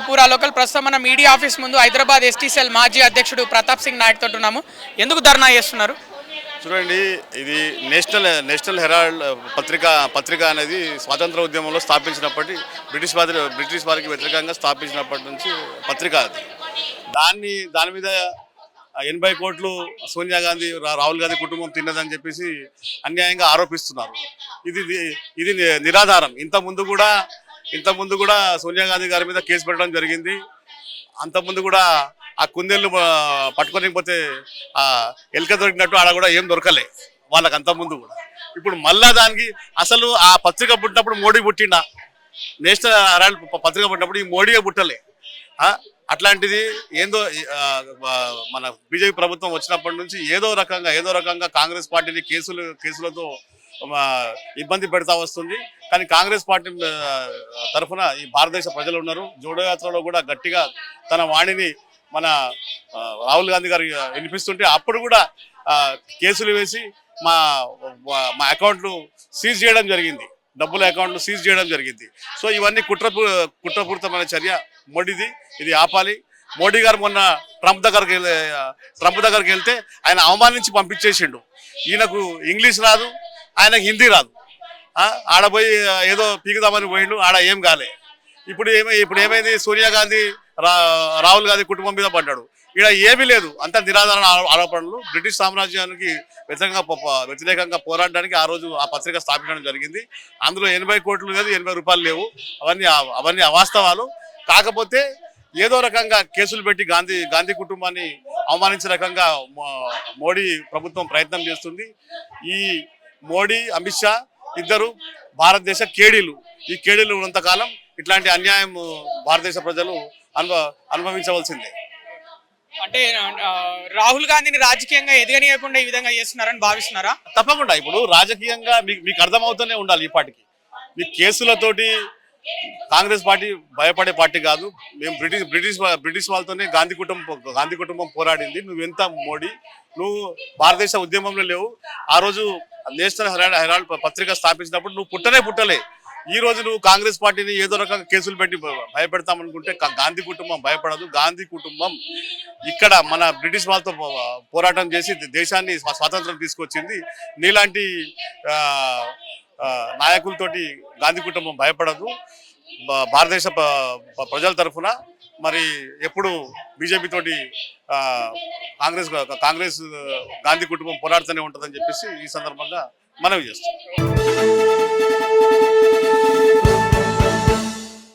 పూరా లోకల్. ప్రస్తుతం మన మీడియా ఆఫీస్ ముందు హైదరాబాద్ ఎస్టీ సెల్ మాజీ అధ్యక్షుడు ప్రతాప్ సింగ్ నాయక్ తోటి ఉన్నాము. ఎందుకు ధర్నా చేస్తున్నారు? చూడండి, ఇది నేషనల్ హెరాల్డ్ పత్రిక అనేది స్వాతంత్ర ఉద్యమంలో స్థాపించినప్పటి బ్రిటిష్ వారికి వ్యతిరేకంగా స్థాపించినప్పటి నుంచి పత్రిక అది. దాని మీద 80 కోట్లు సోనియా గాంధీ రాహుల్ గాంధీ కుటుంబం తిన్నదని చెప్పేసి అన్యాయంగా ఆరోపిస్తున్నారు. ఇది నిరాధారం. ఇంతకుముందు కూడా సోనియా గాంధీ గారి మీద కేసు పెట్టడం జరిగింది. అంతకుముందు కూడా ఆ కుందేళ్ళు పట్టుకోలేకపోతే ఆ ఎలుక దొరికినట్టు ఆడ కూడా ఏం దొరకలే వాళ్ళకి అంతకుముందు కూడా. ఇప్పుడు మళ్ళా దానికి అసలు ఆ పత్రిక పుట్టినప్పుడు మోడీ పుట్టిండా? నేషనల్ హెరాల్డ్ పత్రిక పుట్టినప్పుడు ఈ మోడీయే పుట్టలే. అట్లాంటిది ఏందో మన బీజేపీ ప్రభుత్వం వచ్చినప్పటి నుంచి ఏదో రకంగా కాంగ్రెస్ పార్టీని కేసులతో ఇబ్బంది పెడతా వస్తుంది. కానీ కాంగ్రెస్ పార్టీ తరఫున ఈ భారతదేశ ప్రజలు ఉన్నారు. జోడో యాత్రలో కూడా గట్టిగా తన వాణిని మన రాహుల్ గాంధీ గారు వినిపిస్తుంటే అప్పుడు కూడా కేసులు వేసి మా అకౌంట్లు సీజ్ చేయడం జరిగింది. డబ్బుల అకౌంట్లు సీజ్ చేయడం జరిగింది. సో ఇవన్నీ కుట్రపూరితమైన చర్య మోడీది. ఇది ఆపాలి. మోడీ గారు మొన్న ట్రంప్ దగ్గరికి వెళ్తే ఆయన అవమానించి పంపించేసిండు. ఈయనకు ఇంగ్లీష్ రాదు, ఆయనకు హిందీ రాదు. ఆడపోయి ఏదో పీకుదామని పోయిండు, ఆడ ఏం కాలే. ఇప్పుడు ఏమైంది? సోనియా గాంధీ రాహుల్ గాంధీ కుటుంబం మీద పడ్డాడు. ఇక్కడ ఏమీ లేదు, అంత నిరాధారణ ఆరోపణలు. బ్రిటిష్ సామ్రాజ్యానికి వ్యతిరేకంగా పోరాడడానికి ఆ రోజు ఆ పత్రిక స్థాపించడం జరిగింది. అందులో 80 కోట్లు లేదు, 80 రూపాయలు లేవు. అవన్నీ అవాస్తవాలు. కాకపోతే ఏదో రకంగా కేసులు పెట్టి గాంధీ కుటుంబాన్ని అవమానించే రకంగా మోడీ ప్రభుత్వం ప్రయత్నం చేస్తుంది. ఈ మోడీ, అమిత్ షా ఇద్దరు భారతదేశ కేడీలు. ఈ కేడీలు ఉన్నంతకాలం ఇట్లాంటి అన్యాయం భారతదేశ ప్రజలు అనుభవించవలసిందే. అంటే రాహుల్ గాంధీని రాజకీయంగా ఎదగనీయకుండా ఈ విధంగా చేస్తున్నారని భావిస్తున్నారా? తప్పకుండా. ఇప్పుడు రాజకీయంగా మీకు అర్థమవుతూనే ఉండాలి. ఈ పార్టీకి మీ కేసులతోటి కాంగ్రెస్ పార్టీ భయపడే పార్టీ కాదు. మేము బ్రిటిష్ వాళ్ళతోనే గాంధీ కుటుంబం పోరాడింది. నువ్వెంత మోడీ, నువ్వు భారతదేశ ఉద్యమంలో లేవు. ఆ రోజు నేషనల్ హెరాల్డ్ పత్రిక స్థాపించినప్పుడు నువ్వు పుట్టలే. ఈ రోజు నువ్వు కాంగ్రెస్ పార్టీని ఏదో రకంగా కేసులు పెట్టి భయపెడతామనుకుంటే గాంధీ కుటుంబం భయపడదు. గాంధీ కుటుంబం ఇక్కడ మన బ్రిటిష్ వాళ్ళతో పోరాటం చేసి దేశాన్ని స్వాతంత్రం తీసుకొచ్చింది. నీలాంటి నాయకులతోటి గాంధీ కుటుంబం భయపడదు. భారతదేశ ప్రజల తరఫున మరి ఎప్పుడు బీజేపీ తోటి కాంగ్రెస్ గాంధీ కుటుంబం పోరాడుతూనే ఉంటుందని చెప్పేసి ఈ సందర్భంగా మనవి చేస్తాం.